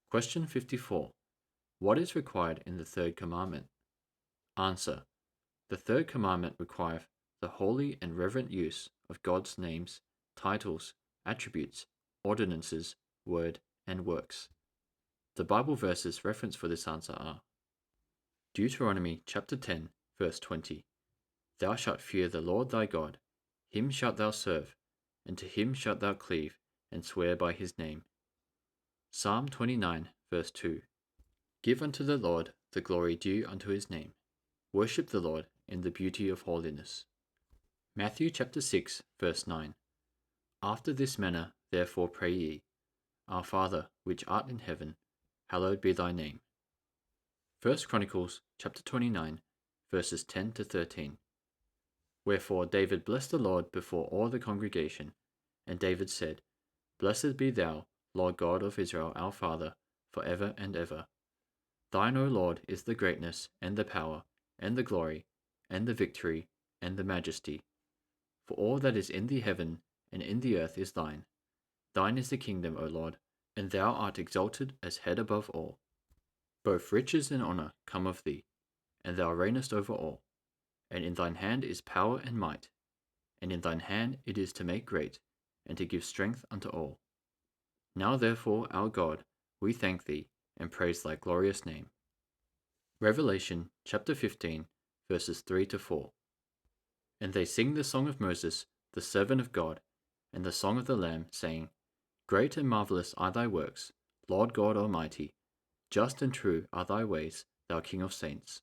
Question 54. What is required in the third commandment? Answer. The third commandment requireth the holy and reverent use of God's names, titles, attributes, ordinances, word, and works. The Bible verses referenced for this answer are Deuteronomy chapter 10, verse 20. Thou shalt fear the Lord thy God, him shalt thou serve, and to him shalt thou cleave, and swear by his name. Psalm 29, verse 2. Give unto the Lord the glory due unto his name. Worship the Lord in the beauty of holiness. Matthew chapter 6, verse 9. After this manner therefore pray ye, Our Father, which art in heaven, hallowed be thy name. 1 Chronicles chapter 29, verses 10 to 13. Wherefore David blessed the Lord before all the congregation, and David said, Blessed be thou, Lord God of Israel our Father, for ever and ever. Thine, O Lord, is the greatness, and the power, and the glory, and the victory, and the majesty. For all that is in the heaven and in the earth is thine. Thine is the kingdom, O Lord, and thou art exalted as head above all. Both riches and honour come of thee, and thou reignest over all. And in thine hand is power and might, and in thine hand it is to make great, and to give strength unto all. Now therefore, our God, we thank thee, and praise thy glorious name. Revelation chapter 15, verses 3 to 4. And they sing the song of Moses, the servant of God, and the song of the Lamb, saying, Great and marvellous are thy works, Lord God Almighty. Just and true are thy ways, thou King of saints.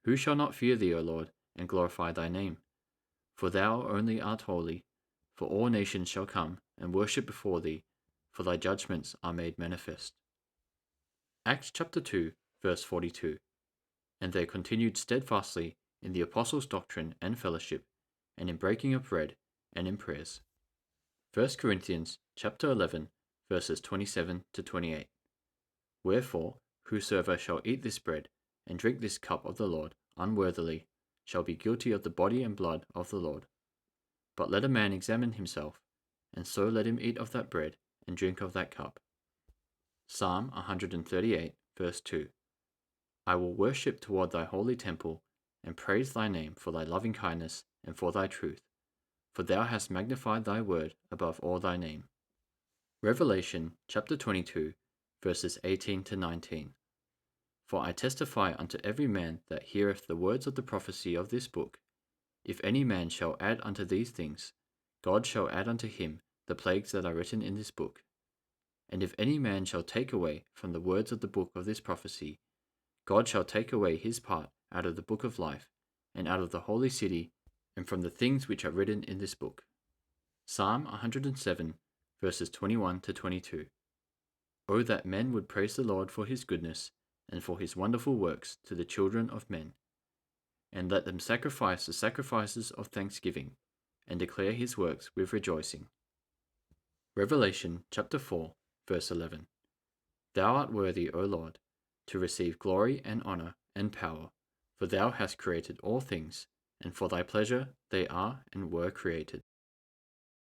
Who shall not fear thee, O Lord, and glorify thy name? For thou only art holy, for all nations shall come and worship before thee, for thy judgments are made manifest. Acts chapter 2, verse 42. And they continued steadfastly in the apostles' doctrine and fellowship, and in breaking of bread, and in prayers. 1 Corinthians chapter 11, verses 27 to 28. Wherefore, whosoever shall eat this bread, and drink this cup of the Lord unworthily, shall be guilty of the body and blood of the Lord. But let a man examine himself, and so let him eat of that bread, and drink of that cup. Psalm 138, verse 2. I will worship toward thy holy temple, and praise thy name for thy loving kindness and for thy truth, for thou hast magnified thy word above all thy name. Revelation chapter 22, verses 18 to 19. For I testify unto every man that heareth the words of the prophecy of this book, if any man shall add unto these things, God shall add unto him the plagues that are written in this book. And if any man shall take away from the words of the book of this prophecy, God shall take away his part out of the book of life, and out of the holy city, and from the things which are written in this book. Psalm 107, verses 21 to 22. O that men would praise the Lord for his goodness, and for his wonderful works to the children of men. And let them sacrifice the sacrifices of thanksgiving, and declare his works with rejoicing. Revelation chapter 4, verse 11. Thou art worthy, O Lord, to receive glory and honour and power, for thou hast created all things, and for thy pleasure they are and were created.